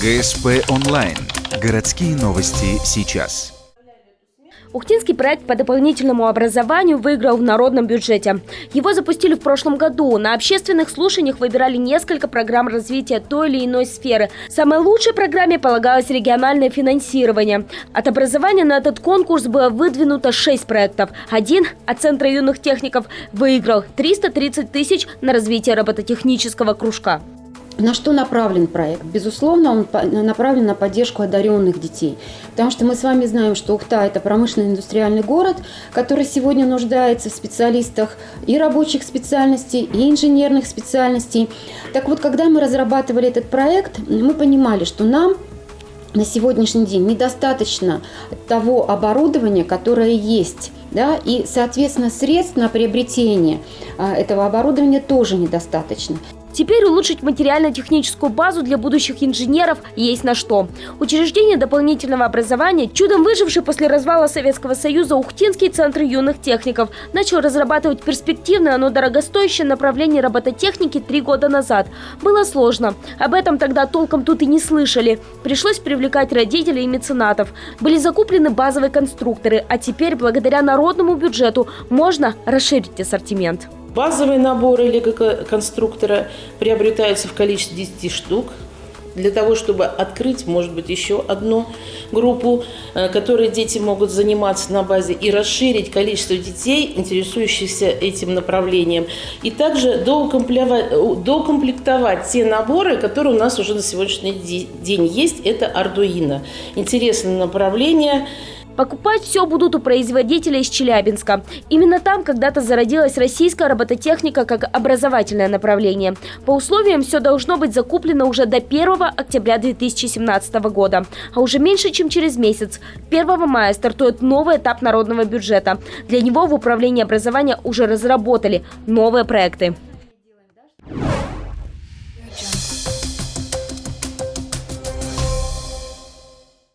ГСП онлайн. Городские новости сейчас. Ухтинский проект по дополнительному образованию выиграл в народном бюджете. Его запустили в прошлом году. На общественных слушаниях выбирали несколько программ развития той или иной сферы. Самой лучшей программе полагалось региональное финансирование. От образования на этот конкурс было выдвинуто 6 проектов. Один от Центра юных техников выиграл 330 тысяч на развитие робототехнического кружка. На что направлен проект? Безусловно, он направлен на поддержку одаренных детей. Потому что мы с вами знаем, что Ухта – это промышленно-индустриальный город, который сегодня нуждается в специалистах и рабочих специальностей, и инженерных специальностей. Так вот, когда мы разрабатывали этот проект, мы понимали, что нам на сегодняшний день недостаточно того оборудования, которое есть. Да, и, соответственно, средств на приобретение этого оборудования тоже недостаточно. Теперь улучшить материально-техническую базу для будущих инженеров есть на что. Учреждение дополнительного образования, чудом выживший после развала Советского Союза Ухтинский центр юных техников, начал разрабатывать перспективное, но дорогостоящее направление робототехники 3 года назад. Было сложно. Об этом тогда толком тут и не слышали. Пришлось привлекать родителей и меценатов. Были закуплены базовые конструкторы, а теперь, благодаря народному бюджету, можно расширить ассортимент. Базовый набор электроконструктора приобретается в количестве 10 штук для того, чтобы открыть, может быть, еще одну группу, которой дети могут заниматься на базе, и расширить количество детей, интересующихся этим направлением. И также доукомплектовать те наборы, которые у нас уже на сегодняшний день есть. Это Arduino. Интересное направление. Покупать все будут у производителя из Челябинска. Именно там когда-то зародилась российская робототехника как образовательное направление. По условиям все должно быть закуплено уже до 1 октября 2017 года. А уже меньше, чем через месяц, 1 мая, стартует новый этап народного бюджета. Для него в управлении образования уже разработали новые проекты.